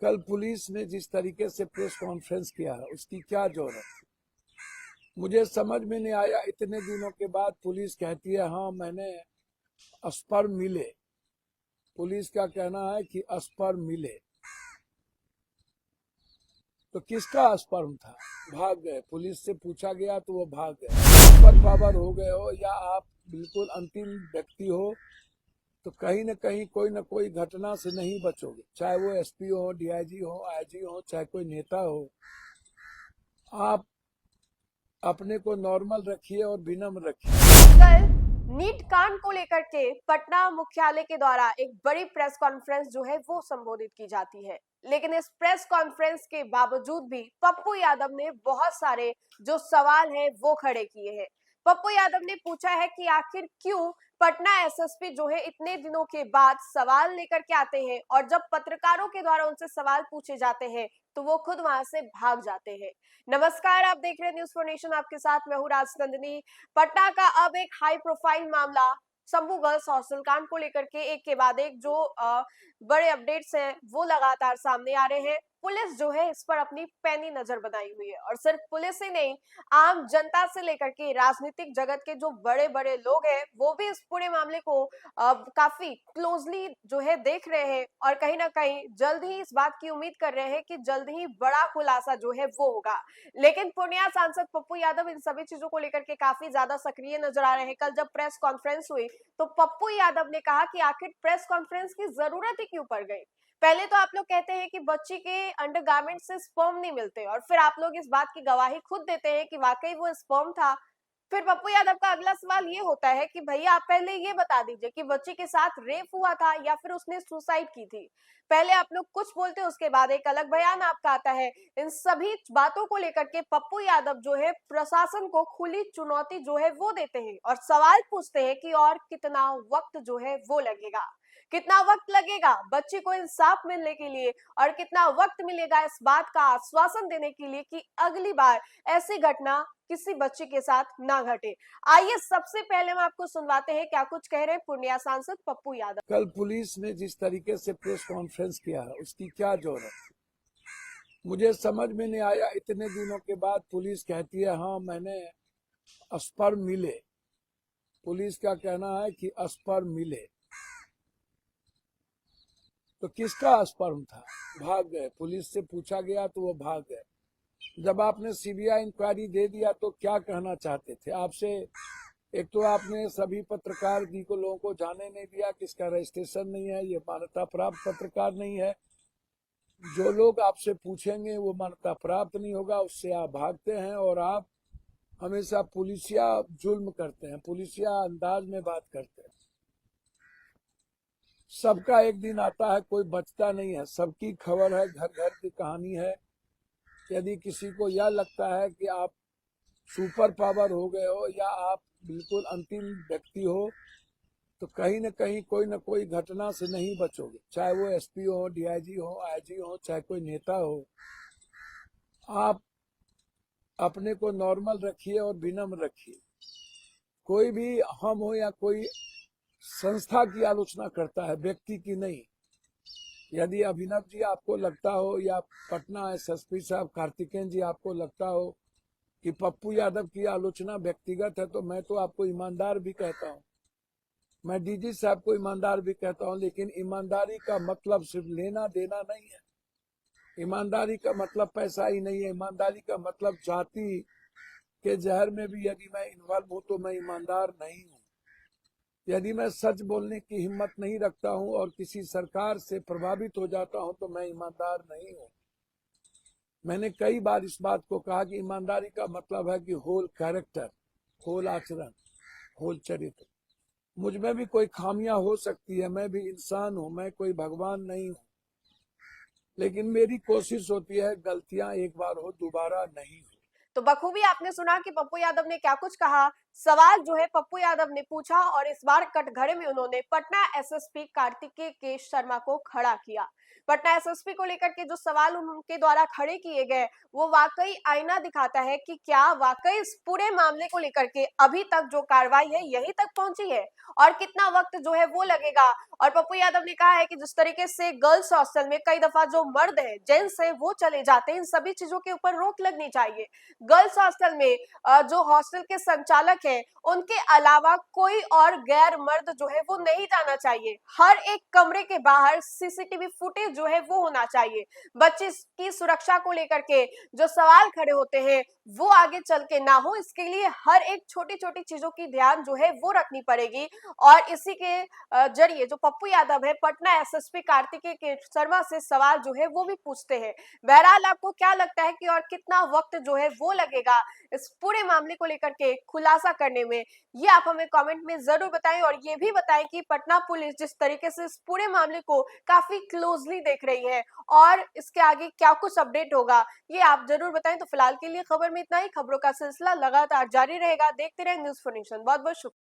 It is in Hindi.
कल पुलिस ने जिस तरीके से प्रेस कॉन्फ्रेंस किया है उसकी क्या जरूरत। मुझे समझ में नहीं आया, इतने दिनों के बाद पुलिस कहती है हाँ मैंने स्पर्म मिले। पुलिस का कहना है कि स्पर्म मिले, तो किसका स्पर्म था? भाग गए। पुलिस से पूछा गया तो वो भाग गए। सुपर पावर हो गए हो या आप बिल्कुल अंतिम व्यक्ति हो, तो कहीं न कहीं कोई न कोई घटना से नहीं बचोगे, चाहे वो एसपी हो, डीआईजी हो, आईजी हो, चाहे कोई नेता हो। आप अपने को नॉर्मल रखिए और विनम्र रखिए। कल नीट कांड को लेकर के पटना मुख्यालय के द्वारा एक बड़ी प्रेस कॉन्फ्रेंस जो है वो संबोधित की जाती है, लेकिन इस प्रेस कॉन्फ्रेंस के बावजूद भी पप्पू यादव ने बहुत सारे जो सवाल हैं वो खड़े किए हैं। पप्पू यादव ने पूछा है कि आखिर क्यों पटना एसएसपी जो है इतने दिनों के बाद सवाल लेकर के आते हैं और जब पत्रकारों के द्वारा उनसे सवाल पूछे जाते हैं तो वो खुद वहां से भाग जाते हैं। नमस्कार, आप देख रहे हैं न्यूज़ फॉर नेशन, आपके साथ मैं हूं राजनंदिनी। पटना का अब एक हाई प्रोफाइल मामला शंभू गर्ल्स हॉस्टल कांड को लेकर के एक के बाद एक जो बड़े अपडेट्स हैं वो लगातार सामने आ रहे हैं। पुलिस जो है इस पर अपनी पैनी नजर बनाई हुई है और सिर्फ पुलिस ही नहीं, आम जनता से लेकर के राजनीतिक जगत के जो बड़े बड़े लोग हैं वो भी इस पूरे मामले को काफी क्लोजली जो है देख रहे हैं और कहीं ना कहीं जल्द ही इस बात की उम्मीद कर रहे हैं कि जल्द ही बड़ा खुलासा जो है वो होगा। लेकिन पूर्णिया सांसद पप्पू यादव इन सभी चीजों को लेकर के काफी ज्यादा सक्रिय नजर आ रहे हैं। कल जब प्रेस कॉन्फ्रेंस हुई तो पप्पू यादव ने कहा कि आखिर प्रेस कॉन्फ्रेंस की जरूरत ही क्यों पड़ गई। पहले तो आप लोग कहते हैं कि बच्ची के अंडरगारमेंट से स्पर्म नहीं मिलते और फिर आप लोग इस बात की गवाही खुद देते हैं कि वाकई वो स्पर्म था। फिर पप्पू यादव का अगला सवाल ये होता है कि भैया आप पहले ये बता दीजिए कि बच्ची के साथ रेप हुआ था या फिर उसने सुसाइड की थी। पहले आप लोग कुछ बोलते हैं, उसके बाद एक अलग बयान आपका आता है। इन सभी बातों को लेकर के पप्पू यादव जो है प्रशासन को खुली चुनौती जो है वो देते हैं और सवाल पूछते हैं कि और कितना वक्त जो है वो लगेगा, कितना वक्त लगेगा बच्ची को इंसाफ मिलने के लिए और कितना वक्त मिलेगा इस बात का आश्वासन देने के लिए कि अगली बार ऐसी घटना किसी बच्चे के साथ ना घटे। आइए सबसे पहले हम आपको सुनवाते हैं क्या कुछ कह रहे हैं पूर्णिया सांसद पप्पू यादव। कल पुलिस ने जिस तरीके से प्रेस कॉन्फ्रेंस किया है उसकी क्या जरूरत। मुझे समझ में नहीं आया, इतने दिनों के बाद पुलिस कहती है हाँ मैंने स्पर्म मिले। पुलिस का कहना है कि स्पर्म मिले, तो किसका स्पर्म था? भाग गए। पुलिस से पूछा गया तो वो भाग गए। जब आपने सीबीआई इंक्वायरी दे दिया तो क्या कहना चाहते थे? आपसे एक तो आपने सभी पत्रकार जी को लोगों को जाने नहीं दिया, किसका रजिस्ट्रेशन नहीं है, ये मान्यता प्राप्त पत्रकार नहीं है। जो लोग आपसे पूछेंगे वो मान्यता प्राप्त नहीं होगा, उससे आप भागते हैं और आप हमेशा पुलिसिया जुल्म करते हैं, पुलिसिया अंदाज में बात करते हैं। सबका एक दिन आता है, कोई बचता नहीं है, सबकी खबर है, घर घर की कहानी है। यदि किसी को यह लगता है कि आप सुपर पावर हो गए हो या आप बिल्कुल अंतिम व्यक्ति हो, तो कहीं न कहीं कोई न कोई घटना से नहीं बचोगे, चाहे वो एसपी हो, डीआईजी हो, आईजी हो, चाहे कोई नेता हो। आप अपने को नॉर्मल रखिए और विनम्र रखिए। कोई भी हम हो या कोई संस्था की आलोचना करता है, व्यक्ति की नहीं। यदि अभिनव जी आपको लगता हो या पटना एसएसपी साहब कार्तिकेयन जी आपको लगता हो कि पप्पू यादव की आलोचना व्यक्तिगत है, तो मैं तो आपको ईमानदार भी कहता हूँ, मैं डीजी साहब को ईमानदार भी कहता हूँ। लेकिन ईमानदारी का मतलब सिर्फ लेना देना नहीं है, ईमानदारी का मतलब पैसा ही नहीं है। ईमानदारी का मतलब जाति के जहर में भी यदि मैं इन्वॉल्व हूँ तो मैं ईमानदार नहीं हूँ। यदि मैं सच बोलने की हिम्मत नहीं रखता हूँ और किसी सरकार से प्रभावित हो जाता हूँ तो मैं ईमानदार नहीं हूँ। मैंने कई बार इस बात को कहा कि ईमानदारी का मतलब है कि होल कैरेक्टर, होल आचरण, होल चरित्र। मुझ में भी कोई खामियां हो सकती है, मैं भी इंसान हूँ, मैं कोई भगवान नहीं हूँ। लेकिन मेरी कोशिश होती है गलतियां एक बार हो, दोबारा नहीं हो। तो बखूबी आपने सुना कि पप्पू यादव ने क्या कुछ कहा। सवाल जो है पप्पू यादव ने पूछा और इस बार कटघरे में उन्होंने पटना एसएसपी कार्तिकेय के शर्मा को खड़ा किया। पटना एसएसपी को लेकर के जो सवाल उनके द्वारा खड़े किए गए वो वाकई आईना दिखाता है कि क्या वाकई इस पूरे मामले को लेकर के अभी तक जो कार्रवाई है यहीं तक पहुंची है और कितना वक्त जो है वो लगेगा। और पप्पू यादव ने कहा है कि जिस तरीके से गर्ल्स हॉस्टल में कई दफा जो मर्द है जेंट्स है वो चले जाते हैं, इन सभी चीजों के ऊपर रोक लगनी चाहिए। गर्ल्स हॉस्टल में जो हॉस्टल के संचालक है उनके अलावा कोई और गैर मर्द जो है वो नहीं जाना चाहिए। हर एक कमरे के बाहर सीसीटीवी फुटेज जो है वो होना चाहिए। बच्चे की सुरक्षा को लेकर के जो सवाल खड़े होते हैं वो आगे चल के ना हो, इसके लिए हर एक छोटी छोटी चीजों की ध्यान जो है वो रखनी पड़ेगी। और इसी के जरिए जो पप्पू यादव है पटना एसएसपी कार्तिकेय के शर्मा से सवाल जो है वो भी पूछते हैं। बहरहाल आपको क्या लगता है कि और कितना वक्त जो है वो लगेगा इस पूरे मामले को लेकर के खुलासा करने में, ये आप हमें कमेंट में जरूर बताएं। और ये भी बताएं कि पटना पुलिस जिस तरीके से इस पूरे मामले को काफी क्लोजली देख रही है और इसके आगे क्या कुछ अपडेट होगा ये आप जरूर बताएं। तो फिलहाल के लिए खबर में इतना ही। खबरों का सिलसिला लगातार जारी रहेगा। देखते रहे न्यूज़4नेशन। बहुत बहुत शुक्रिया।